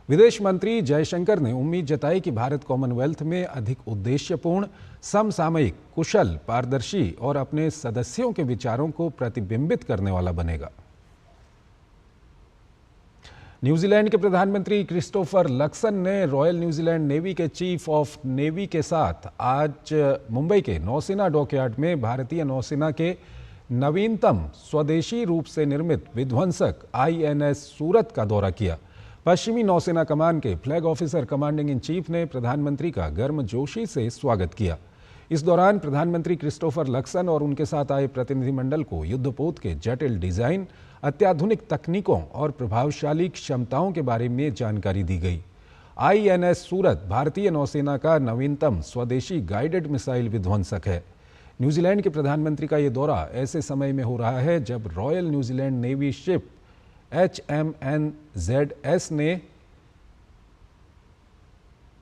विदेश मंत्री जयशंकर ने उम्मीद जताई कि भारत कॉमनवेल्थ में अधिक उद्देश्यपूर्ण, समसामयिक, कुशल, पारदर्शी और अपने सदस्यों के विचारों को प्रतिबिंबित करने वाला बनेगा। न्यूजीलैंड के प्रधानमंत्री क्रिस्टोफर लक्सन ने रॉयल न्यूजीलैंड नेवी के चीफ ऑफ नेवी के साथ आज मुंबई के नौसेना डॉकयार्ड में भारतीय नौसेना के नवीनतम स्वदेशी रूप से निर्मित विध्वंसक INS सूरत का दौरा किया। पश्चिमी नौसेना कमान के flag officer commanding in chief ने प्रधानमंत्री का गर्मजोशी से स्वागत किया। इस दौरान प्रधानमंत्री क्रिस्टोफर लक्सन और उनके साथ आए प्रतिनिधिमंडल को युद्धपोत के जटिल डिजाइन, अत्याधुनिक तकनीकों और प्रभावशाली क्षमताओं के बारे में जानकारी दी गई। INS सूरत भारतीय नौसेना का नवीनतम स्वदेशी गाइडेड मिसाइल विध्वंसक है। न्यूजीलैंड के प्रधानमंत्री का ये दौरा ऐसे समय में हो रहा है जब royal New Zealand navy ship HMNZS ने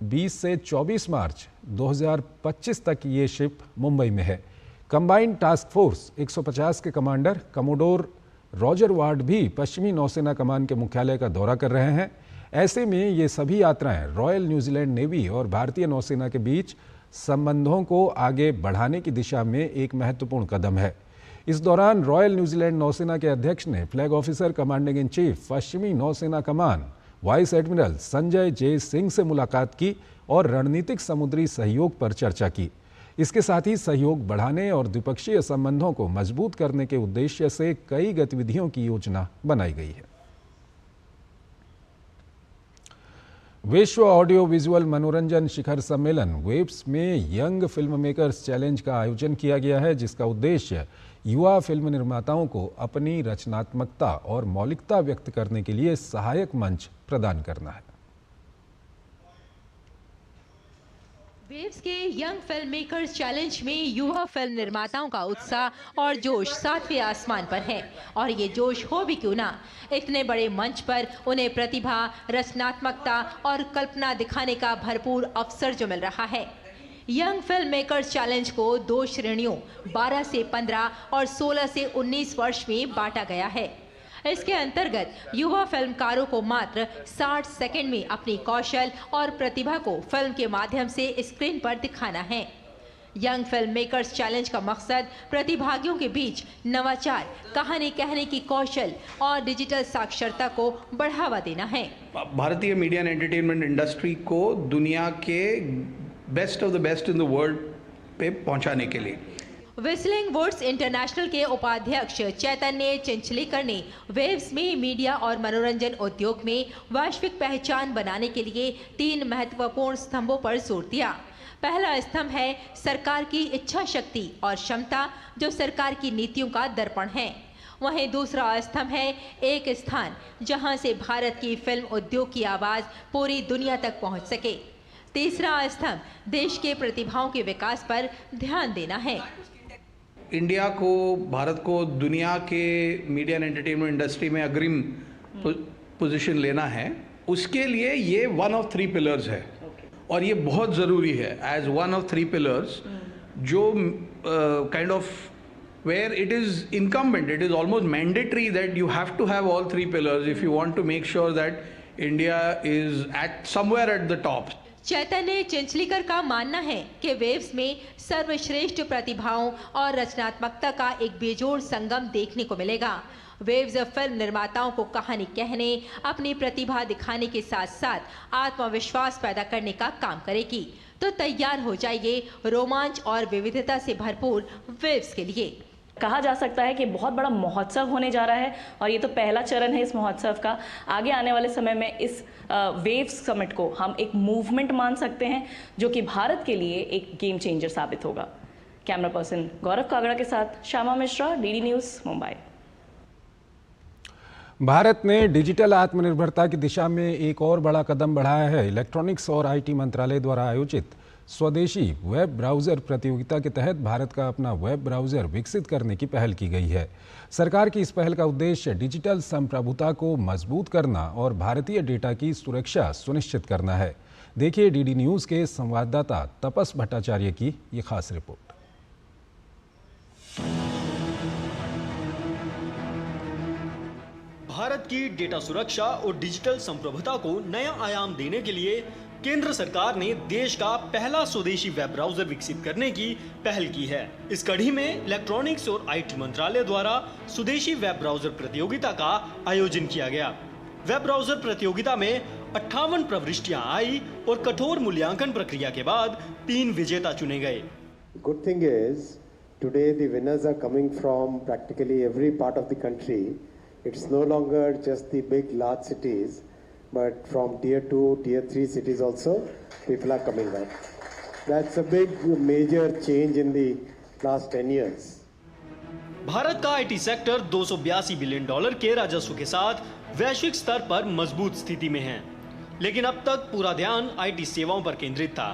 20 से 24 मार्च 2025 तक ये शिप मुंबई में है। कंबाइंड टास्क फोर्स 150 के कमांडर कमोडोर रॉजर वार्ड भी पश्चिमी नौसेना कमान के मुख्यालय का दौरा कर रहे हैं। ऐसे में ये सभी यात्राएं रॉयल न्यूजीलैंड नेवी और भारतीय नौसेना के बीच संबंधों को आगे बढ़ाने की दिशा में एक महत्वपूर्ण कदम है। इस दौरान रॉयल न्यूजीलैंड नौसेना के अध्यक्ष ने flag officer commanding in chief पश्चिमी नौसेना कमान वाइस एडमिरल संजय जे सिंह से मुलाकात की और रणनीतिक समुद्री सहयोग पर चर्चा की। इसके साथ ही सहयोग बढ़ाने और द्विपक्षीय संबंधों को मजबूत करने के उद्देश्य से कई गतिविधियों की योजना बनाई गई है। विश्व ऑडियो विजुअल मनोरंजन शिखर सम्मेलन वेव्स में यंग फिल्म मेकर्स चैलेंज का आयोजन किया गया है, जिसका उद्देश्य युवा फिल्म निर्माताओं को अपनी रचनात्मकता और मौलिकता व्यक्त करने के लिए सहायक मंच प्रदान करना है। वेव्स के यंग फिल्म मेकर्स चैलेंज में युवा फिल्म निर्माताओं का उत्साह और जोश सातवें आसमान पर है। और ये जोश हो भी क्यों ना, इतने बड़े मंच पर उन्हें प्रतिभा, रचनात्मकता और कल्पना दिखाने का भरपूर अवसर जो मिल रहा है। यंग फिल्म मेकर्स चैलेंज को 2 श्रेणियों 12 से 15 और 16 से 19 वर्ष में बांटा गया है। इसके अंतर्गत युवा फिल्मकारों को मात्र 60 सेकंड में अपनी कौशल और प्रतिभा को फिल्म के माध्यम से स्क्रीन पर दिखाना है। यंग फिल्म मेकर्स चैलेंज का मकसद प्रतिभागियों के बीच नवाचार, कहानी कहने की कौशल और डिजिटल साक्षरता को बढ़ावा देना है। भारतीय मीडिया एंड एंटरटेनमेंट इंडस्ट्री को दुनिया के best of the best in the world पे पहुंचाने के लिए व्हिस्लिंग वुड्स इंटरनेशनल के उपाध्यक्ष चैतन्य चिंचलीकर ने वेव्स में मीडिया और मनोरंजन उद्योग में वैश्विक पहचान बनाने के लिए 3 महत्वपूर्ण स्तंभों पर जोर दिया। पहला स्तंभ है सरकार की इच्छा शक्ति और क्षमता, जो सरकार की नीतियों का दर्पण है। वहीं दूसरा स्तंभ है एक स्थान, जहां से भारत की फिल्म उद्योग की आवाज पूरी दुनिया तक पहुंच सके। तीसरा स्तंभ देश के प्रतिभाओं के विकास पर ध्यान देना है। इंडिया को, भारत को दुनिया के मीडिया एंड एंटरटेनमेंट इंडस्ट्री में अग्रिम पोजीशन लेना है। उसके लिए ये 1 ऑफ 3 पिलर्स है और ये बहुत ज़रूरी है एज 1 ऑफ 3 पिलर्स, जो kind of where it is incumbent, it is almost mandatory that you have to have all 3 pillars if you want to make sure that India is at somewhere at the top. चैतन्य चिंचलीकर का मानना है कि waves में सर्वश्रेष्ठ प्रतिभाओं और रचनात्मकता का एक बेजोड़ संगम देखने को मिलेगा। वेव्स फिल्म निर्माताओं को कहानी कहने, अपनी प्रतिभा दिखाने के साथ साथ आत्मविश्वास पैदा करने का काम करेगी। तो तैयार हो जाइए रोमांच और विविधता से भरपूर वेव्स के लिए। कहा जा सकता है कि बहुत बड़ा महोत्सव होने जा रहा है और ये तो पहला चरण है इस महोत्सव का। आगे आने वाले समय में इस वेव्स समिट को हम एक मूवमेंट मान सकते हैं, जो कि भारत के लिए एक गेम चेंजर साबित होगा। कैमरा पर्सन गौरव कागड़ा के साथ श्यामा मिश्रा, डीडी न्यूज़, मुंबई। भारत ने डिजिटल आत्मनिर्भरता की दिशा में एक और बड़ा कदम बढ़ाया है। इलेक्ट्रॉनिक्स और IT मंत्रालय द्वारा आयोजित स्वदेशी वेब ब्राउज़र प्रतियोगिता के तहत भारत का अपना वेब ब्राउज़र विकसित करने की पहल की गई है। सरकार की इस पहल का उद्देश्य डिजिटल संप्रभुता को मजबूत करना और भारतीय डेटा की सुरक्षा सुनिश्चित करना है। देखिए डीडी न्यूज़ के संवाददाता तपस भट्टाचार्य की ये खास रिपोर्ट। भारत की डेटा सुरक्षा और डिजिटल संप्रभुता को नया आयाम देने के लिए केंद्र सरकार ने देश का पहला स्वदेशी वेब ब्राउजर विकसित करने की पहल की है। इस कड़ी में इलेक्ट्रॉनिक्स और IT मंत्रालय द्वारा स्वदेशी वेब ब्राउजर प्रतियोगिता का आयोजन किया गया। वेब ब्राउजर प्रतियोगिता में 58 प्रविष्टियां आई और कठोर मूल्यांकन प्रक्रिया के बाद 3 विजेता चुने गए। Good thing is today the winners are coming from practically every part of the country. It's no longer just the big large cities, but from tier 2, tier 3 cities also people are coming up. That's a big major change in the last 10 years. Bharat का IT sector 282 billion dollar के राजस्व के साथ वैश्विक स्तर पर मजबूत स्थिति में है, लेकिन अब तक पूरा ध्यान आईटी सेवाओं पर केंद्रित था।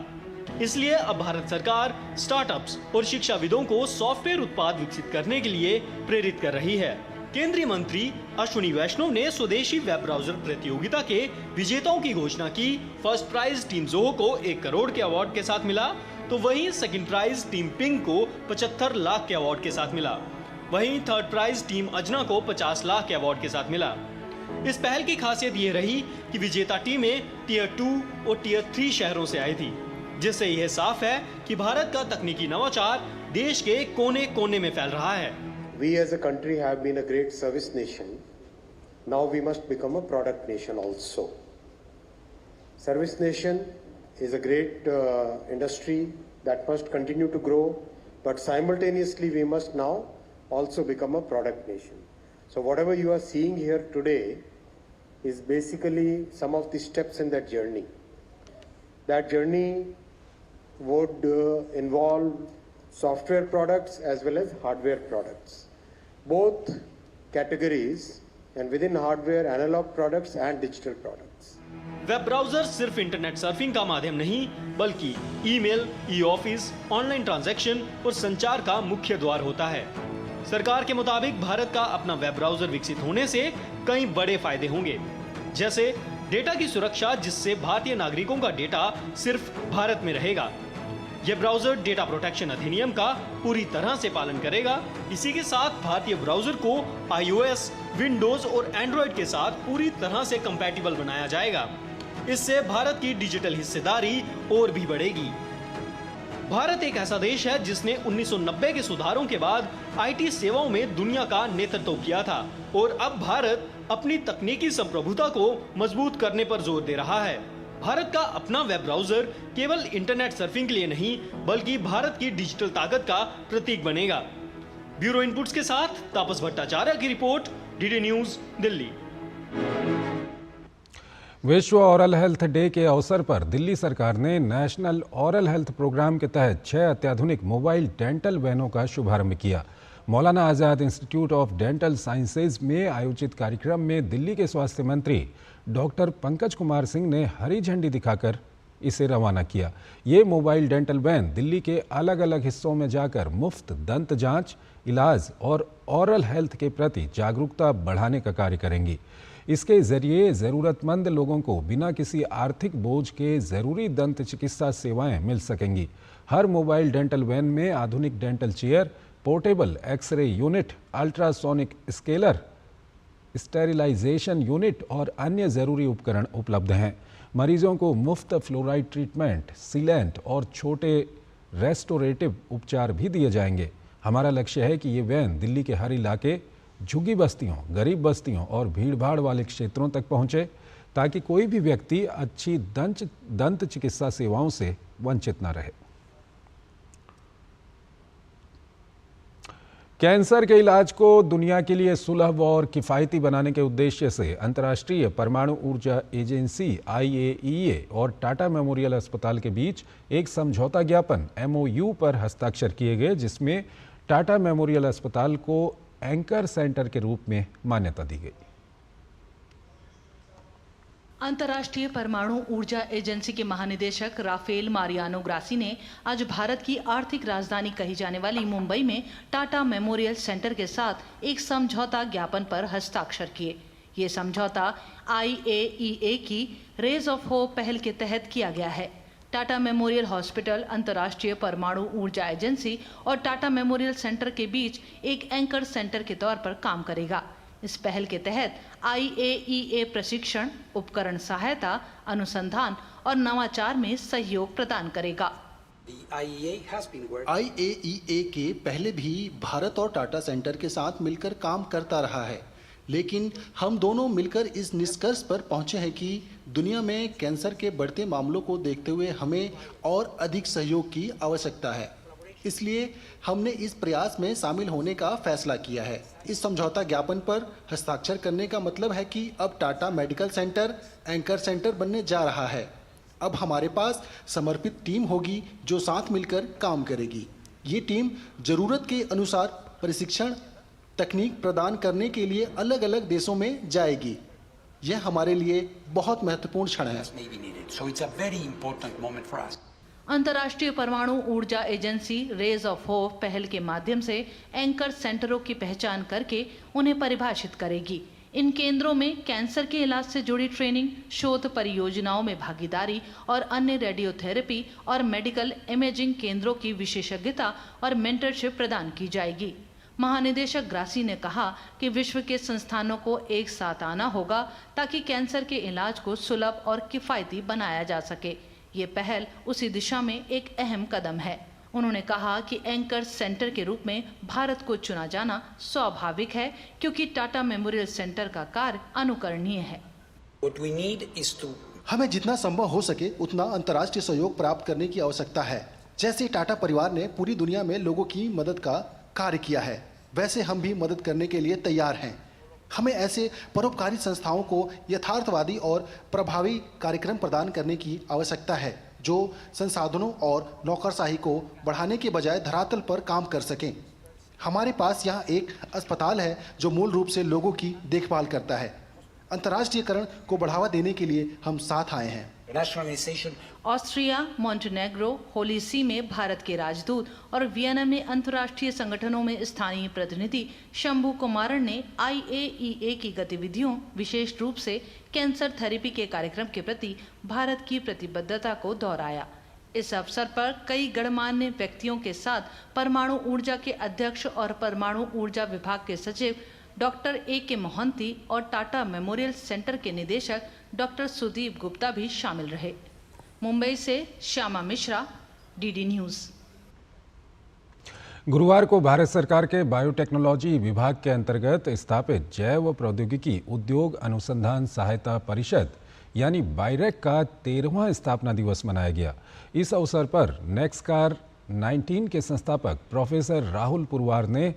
इसलिए अब भारत सरकार स्टार्टअप्स और शिक्षाविदों को सॉफ्टवेयर उत्पाद विकसित करने के लिए प्रेरित कर रही है। केंद्रीय मंत्री अश्विनी वैष्णव ने स्वदेशी वेब ब्राउजर प्रतियोगिता के विजेताओं की घोषणा की। फर्स्ट प्राइज टीम जोहो को 1 करोड़ के अवार्ड के साथ मिला, तो वहीं सेकंड प्राइज टीम पिंग को 75 लाख के अवार्ड के साथ मिला। वहीं थर्ड प्राइज टीम अजना को 50 लाख के अवार्ड के साथ मिला। इस पहल की खासियत ये रही कि विजेता टीमें टियर 2 और टियर 3 शहरों से आई थी, जिससे यह साफ है कि भारत का तकनीकी नवाचार देश के कोने कोने में फैल रहा है। We as a country have been a great service nation. Now we must become a product nation also. Service nation is a great industry that must continue to grow, but simultaneously we must now also become a product nation. So whatever you are seeing here today is basically some of the steps in that journey. That journey would involve software products as well as hardware products. Both categories, and within hardware, analog products and digital products. Web browser सिर्फ internet surfing का माध्यम नहीं, बल्कि email, e office, online transaction और संचार का मुख्य द्वार होता है। सरकार के मुताबिक भारत का अपना वेब ब्राउजर विकसित होने से कई बड़े फायदे होंगे, जैसे डेटा की सुरक्षा, जिससे भारतीय नागरिकों का डेटा सिर्फ भारत में रहेगा। यह ब्राउजर डेटा प्रोटेक्शन अधिनियम का पूरी तरह से पालन करेगा। इसी के साथ भारतीय ब्राउजर को iOS, विंडोज और एंड्रॉयड के साथ पूरी तरह से कंपैटिबल बनाया जाएगा। इससे भारत की डिजिटल हिस्सेदारी और भी बढ़ेगी। भारत एक ऐसा देश है जिसने 1990 के सुधारों के बाद आईटी सेवाओं में दुनिया का नेतृत्व किया था, और अब भारत अपनी तकनीकी संप्रभुता को मजबूत करने पर जोर दे रहा है। भारत का अपना वेब ब्राउजर केवल इंटरनेट सर्फिंग के लिए नहीं, बल्कि भारत की डिजिटल ताकत का प्रतीक बनेगा। ब्यूरो इनपुट्स के साथ तापस भट्टाचार्य की रिपोर्ट, डीडी न्यूज, दिल्ली। विश्व ओरल हेल्थ डे के अवसर पर दिल्ली सरकार ने नेशनल ओरल हेल्थ प्रोग्राम के तहत 6 अत्याधुनिक मोबाइल डेंटल वैनों का शुभारंभ किया। मौलाना आज़ाद इंस्टीट्यूट ऑफ डेंटल साइंसेज में आयोजित कार्यक्रम में दिल्ली के स्वास्थ्य मंत्री डॉक्टर पंकज कुमार सिंह ने हरी झंडी दिखाकर इसे रवाना किया। ये मोबाइल डेंटल वैन दिल्ली के अलग अलग हिस्सों में जाकर मुफ्त दंत जांच, इलाज और ओरल हेल्थ के प्रति जागरूकता बढ़ाने का कार्य करेंगी। इसके जरिए ज़रूरतमंद लोगों को बिना किसी आर्थिक बोझ के ज़रूरी दंत चिकित्सा सेवाएं मिल सकेंगी। हर मोबाइल डेंटल वैन में आधुनिक dental chair, portable X ray unit, ultrasonic scaler, sterilisation unit और अन्य ज़रूरी उपकरण उपलब्ध हैं। मरीजों को मुफ्त फ्लोराइड ट्रीटमेंट, सीलेंट और छोटे रेस्टोरेटिव उपचार भी दिए जाएंगे। हमारा लक्ष्य है कि ये वैन दिल्ली के हर इलाके, झुग्गी बस्तियों, गरीब बस्तियों और भीड़भाड़ वाले क्षेत्रों तक पहुंचे, ताकि कोई भी व्यक्ति अच्छी दंत चिकित्सा सेवाओं से वंचित न रहे। कैंसर के इलाज को दुनिया के लिए सुलभ और किफ़ायती बनाने के उद्देश्य से अंतर्राष्ट्रीय परमाणु ऊर्जा एजेंसी IAEA और टाटा मेमोरियल अस्पताल के बीच एक समझौता ज्ञापन MOU पर हस्ताक्षर किए गए, जिसमें टाटा मेमोरियल अस्पताल को एंकर सेंटर के रूप में मान्यता दी गई। अंतर्राष्ट्रीय परमाणु ऊर्जा एजेंसी के महानिदेशक राफेल मारियानो ग्रासी ने आज भारत की आर्थिक राजधानी कही जाने वाली मुंबई में टाटा मेमोरियल सेंटर के साथ एक समझौता ज्ञापन पर हस्ताक्षर किए। ये समझौता IAEA की रेज ऑफ होप पहल के तहत किया गया है। टाटा मेमोरियल हॉस्पिटल अंतर्राष्ट्रीय परमाणु ऊर्जा एजेंसी और टाटा मेमोरियल सेंटर के बीच एक एंकर सेंटर के तौर पर काम करेगा। इस पहल के तहत IAEA प्रशिक्षण, उपकरण सहायता, अनुसंधान और नवाचार में सहयोग प्रदान करेगा। IAEA के पहले भी भारत और टाटा सेंटर के साथ मिलकर काम करता रहा है, लेकिन हम दोनों मिलकर इस निष्कर्ष पर पहुंचे हैं कि दुनिया में कैंसर के बढ़ते मामलों को देखते हुए हमें और अधिक सहयोग की आवश्यकता है। इसलिए हमने इस प्रयास में शामिल होने का फैसला किया है। इस समझौता ज्ञापन पर हस्ताक्षर करने का मतलब है कि अब Tata medical centre anchor centre बनने जा रहा है। अब हमारे पास समर्पित टीम होगी जो साथ मिलकर काम करेगी। ये टीम जरूरत के अनुसार प्रशिक्षण तकनीक प्रदान करने के लिए अलग अलग देशों में जाएगी। यह हमारे लिए बहुत महत्वपूर्ण क्षण है। अंतर्राष्ट्रीय परमाणु ऊर्जा एजेंसी रेज ऑफ होप पहल के माध्यम से एंकर सेंटरों की पहचान करके उन्हें परिभाषित करेगी। इन केंद्रों में कैंसर के इलाज से जुड़ी ट्रेनिंग, शोध परियोजनाओं में भागीदारी और अन्य रेडियोथेरेपी और मेडिकल इमेजिंग केंद्रों की विशेषज्ञता और मेंटरशिप प्रदान की जाएगी। महानिदेशक ग्रासी ने कहा कि विश्व के संस्थानों को एक साथ आना होगा ताकि कैंसर के इलाज को सुलभ और किफायती बनाया जा सके। ये पहल उसी दिशा में एक अहम कदम है। उन्होंने कहा कि एंकर सेंटर के रूप में भारत को चुना जाना स्वाभाविक है क्योंकि टाटा मेमोरियल सेंटर का कार्य अनुकरणीय है। हमें जितना संभव हो सके उतना अंतर्राष्ट्रीय सहयोग प्राप्त करने की आवश्यकता है। जैसे टाटा परिवार ने पूरी दुनिया में लोगों की मदद का कार्य किया है, वैसे हम भी मदद करने के लिए तैयार हैं। हमें ऐसे परोपकारी संस्थाओं को यथार्थवादी और प्रभावी कार्यक्रम प्रदान करने की आवश्यकता है जो संसाधनों और नौकरशाही को बढ़ाने के बजाय धरातल पर काम कर सकें। हमारे पास यहाँ एक अस्पताल है जो मूल रूप से लोगों की देखभाल करता है। अंतर्राष्ट्रीयकरण को बढ़ावा देने के लिए हम साथ आए हैं। ऑस्ट्रिया, मोंटेनेग्रो, होली सी में भारत के राजदूत और वियना में अंतर्राष्ट्रीय संगठनों में स्थानीय प्रतिनिधि शंभू कुमारन ने IAEA की गतिविधियों, विशेष रूप से कैंसर थेरेपी के कार्यक्रम के प्रति भारत की प्रतिबद्धता को दोहराया। इस अवसर पर कई गणमान्य व्यक्तियों के साथ परमाणु ऊर्जा के अध्यक्ष और परमाणु ऊर्जा विभाग के सचिव डॉक्टर A.K. मोहंती और टाटा मेमोरियल सेंटर के निदेशक डॉक्टर सुदीप गुप्ता भी शामिल रहे। मुंबई से श्यामा मिश्रा, DD न्यूज़। गुरुवार को भारत सरकार के बायोटेक्नोलॉजी विभाग के अंतर्गत स्थापित जैव प्रौद्योगिकी उद्योग अनुसंधान सहायता परिषद यानी बायरेक का 13वां स्थापना दिवस मनाया गया। इस अवसर पर नेक्सकार 19 के संस्थापक प्रोफेसर राहुल पुरवार ने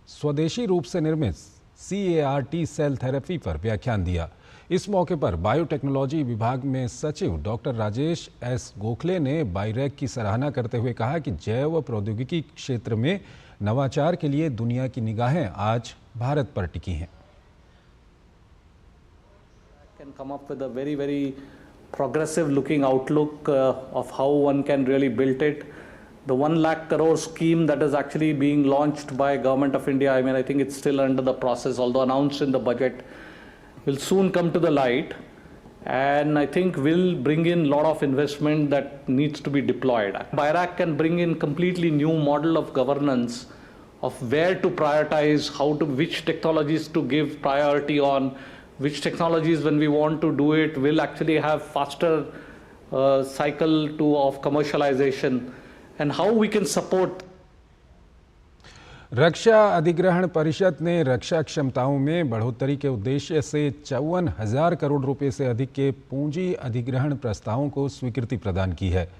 स्वदेशी रूप से निर्मित CAR-T सेल थेरेपी पर व्याख्यान दिया। इस मौके पर बायोटेक्नोलॉजी विभाग में सचिव डॉक्टर राजेश S. गोखले ने बायरेक की सराहना करते हुए कहा कि जैव प्रौद्योगिकी क्षेत्र में नवाचार के लिए दुनिया की निगाहें आज भारत पर टिकी हैं। Can come up with a very progressive looking outlook of how one can really build it. The 1 lakh crore scheme that is actually being launched by Government of India, I mean, I think it's still under the process, although announced in the budget, will soon come to the light, and I think will bring in a lot of investment that needs to be deployed. BIRAC can bring in completely new model of governance of where to prioritize, which technologies to give priority on, which technologies when we want to do it will actually have faster cycle of commercialization, and how we can support. रक्षा अधिग्रहण परिषद ने रक्षा क्षमताओं में बढ़ोतरी के उद्देश्य से 54,000 करोड़ रुपए से अधिक के पूंजी अधिग्रहण प्रस्तावों को स्वीकृति प्रदान की है।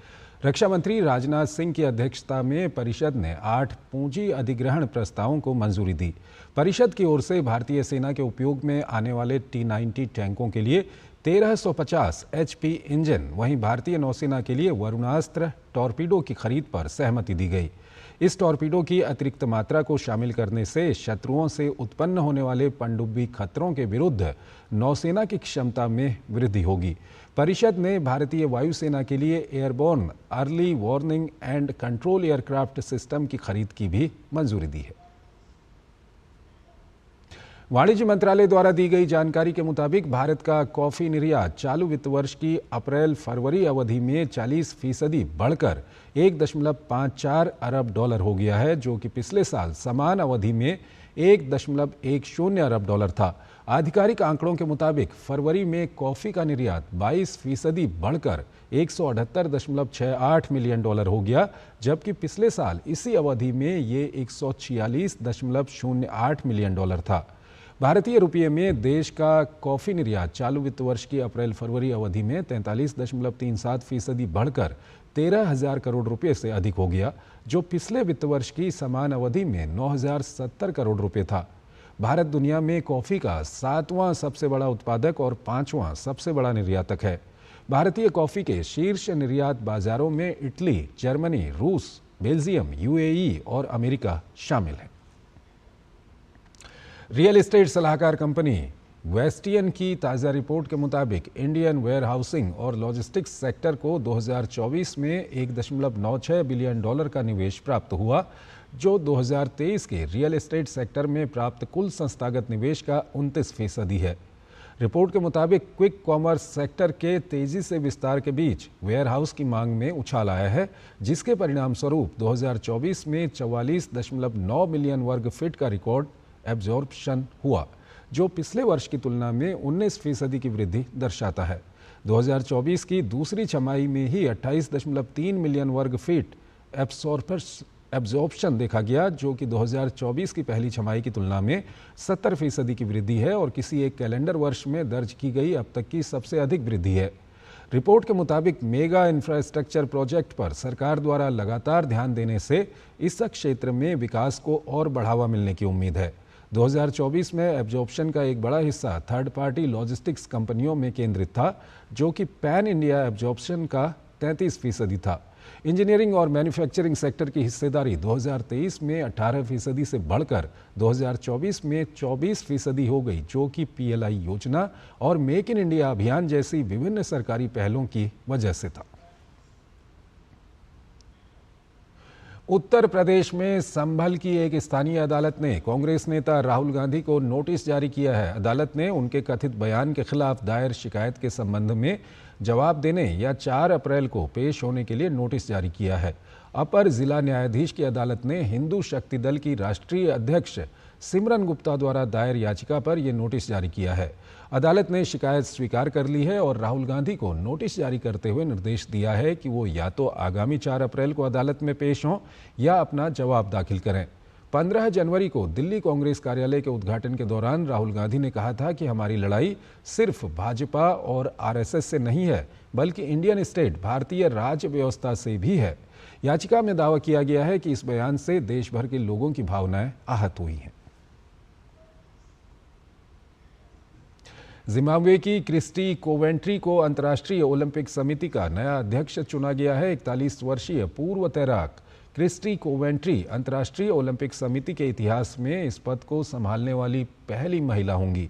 रक्षा मंत्री राजनाथ सिंह की अध्यक्षता में परिषद ने 8 पूंजी अधिग्रहण प्रस्तावों को मंजूरी दी। परिषद की ओर से भारतीय सेना के उपयोग में आने वाले T-90 टैंकों के लिए 1350 HP इंजन, वहीं भारतीय नौसेना के लिए वरुणास्त्र टॉर्पीडो की खरीद पर सहमति दी गई। इस टॉर्पीडो की अतिरिक्त मात्रा को शामिल करने से शत्रुओं से उत्पन्न होने वाले पनडुब्बी खतरों के विरुद्ध नौसेना की क्षमता में वृद्धि होगी। परिषद ने भारतीय वायुसेना के लिए airborne early warning and control aircraft system की खरीद की भी मंजूरी दी है। वाणिज्य मंत्रालय द्वारा दी गई जानकारी के मुताबिक भारत का कॉफी निर्यात चालू वित्त वर्ष की अप्रैल-फरवरी अवधि में 40% बढ़कर $1.54 अरब हो गया है, जो कि पिछले साल समान अवधि में $1.10 अरब था। आधिकारिक आंकड़ों के मुताबिक फरवरी में कॉफी का निर्यात 22% बढ़कर $178.68 मिलियन हो गया, जबकि पिछले साल इसी अवधि में ये $146.08 मिलियन था। भारतीय रुपये में देश का कॉफी निर्यात चालू वित्त वर्ष की अप्रैल-फरवरी अवधि में 43.37% बढ़कर 13,000 करोड़ रुपए से अधिक हो गया, जो पिछले वित्त वर्ष की समान अवधि में 9,070 करोड़ रुपए था। भारत दुनिया में कॉफी का 7वां सबसे बड़ा उत्पादक और 5वां सबसे बड़ा निर्यातक है। भारतीय कॉफ़ी के शीर्ष निर्यात बाजारों में इटली, जर्मनी, रूस, बेल्जियम, यूएई और अमेरिका शामिल है। रियल एस्टेट सलाहकार कंपनी वेस्टियन की ताज़ा रिपोर्ट के मुताबिक इंडियन वेयरहाउसिंग और लॉजिस्टिक्स सेक्टर को 2024 में $1.96 बिलियन का निवेश प्राप्त हुआ, जो 2023 के रियल एस्टेट सेक्टर में प्राप्त कुल संस्थागत निवेश का 29% है। रिपोर्ट के मुताबिक क्विक कॉमर्स सेक्टर के तेजी से विस्तार के बीच वेयरहाउस की मांग में उछाल आया है, जिसके परिणाम स्वरूप 2024 में 44.9 मिलियन वर्ग फीट का रिकॉर्ड एब्जॉर्प्शन हुआ, जो पिछले वर्ष की तुलना में 19% की वृद्धि दर्शाता है। 2024 की दूसरी छमाही में ही 28.3 मिलियन वर्ग फीट एब्जॉर्प्शन देखा गया, जो कि 2024 की पहली छमाही की तुलना में 70% की वृद्धि है और किसी एक कैलेंडर वर्ष में दर्ज की गई अब तक की सबसे अधिक वृद्धि है। रिपोर्ट के मुताबिक मेगा इंफ्रास्ट्रक्चर प्रोजेक्ट पर सरकार द्वारा लगातार ध्यान देने से इस क्षेत्र में विकास को और बढ़ावा मिलने की उम्मीद है। 2024 में एब्जॉर्प्शन का एक बड़ा हिस्सा थर्ड पार्टी लॉजिस्टिक्स कंपनियों में केंद्रित था, जो कि पैन इंडिया एब्जॉर्प्शन का 33% था। इंजीनियरिंग और मैन्युफैक्चरिंग सेक्टर की हिस्सेदारी 2023 में 18% से बढ़कर 2024 में 24% हो गई, जो कि PLI योजना और मेक इन इंडिया अभियान जैसी विभिन्न सरकारी पहलों की वजह से था। उत्तर प्रदेश में संभल की एक स्थानीय अदालत ने कांग्रेस नेता राहुल गांधी को नोटिस जारी किया है। अदालत ने उनके कथित बयान के खिलाफ दायर शिकायत के संबंध में जवाब देने या 4 अप्रैल को पेश होने के लिए नोटिस जारी किया है। अपर जिला न्यायाधीश की अदालत ने हिंदू शक्ति दल की राष्ट्रीय अध्यक्ष सिमरन गुप्ता द्वारा दायर याचिका पर यह नोटिस जारी किया है। अदालत ने शिकायत स्वीकार कर ली है और राहुल गांधी को नोटिस जारी करते हुए निर्देश दिया है कि वो या तो आगामी 4 अप्रैल को अदालत में पेश हों या अपना जवाब दाखिल करें। 15 जनवरी को दिल्ली कांग्रेस कार्यालय के उद्घाटन के दौरान राहुल गांधी ने कहा था कि हमारी लड़ाई सिर्फ भाजपा और RSS से नहीं है, बल्कि इंडियन स्टेट भारतीय राज्य व्यवस्था से भी है। याचिका में दावा किया गया है कि इस बयान से देश भर के लोगों की भावनाएं आहत हुई हैं। जिम्बाब्वे की क्रिस्टी कोवेंट्री को अंतर्राष्ट्रीय ओलंपिक समिति का नया अध्यक्ष चुना गया है। 41 वर्षीय पूर्व तैराक क्रिस्टी कोवेंट्री अंतर्राष्ट्रीय ओलंपिक समिति के इतिहास में इस पद को संभालने वाली पहली महिला होंगी।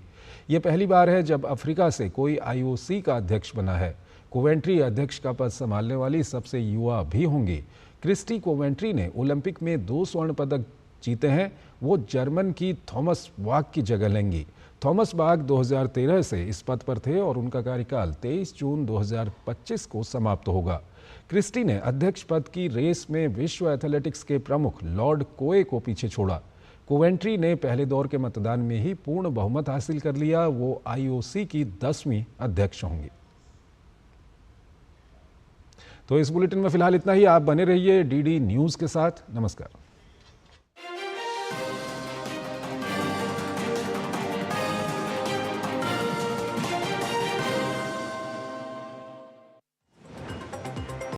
ये पहली बार है जब अफ्रीका से कोई IOC का अध्यक्ष बना है। कोवेंट्री अध्यक्ष का पद संभालने वाली सबसे युवा भी होंगी। क्रिस्टी कोवेंट्री ने ओलंपिक में 2 स्वर्ण पदक जीते हैं। वो जर्मन की थॉमस बाख की जगह लेंगी। थॉमस बाख 2013 से इस पद पर थे और उनका कार्यकाल 23 जून 2025 को समाप्त होगा। क्रिस्टी ने अध्यक्ष पद की रेस में विश्व एथलेटिक्स के प्रमुख लॉर्ड कोए को पीछे छोड़ा। कोवेंट्री ने पहले दौर के मतदान में ही पूर्ण बहुमत हासिल कर लिया। वो IOC की 10वीं अध्यक्ष होंगी। तो इस बुलेटिन में फिलहाल इतना ही। आप बने रहिए DD न्यूज़ के साथ। नमस्कार।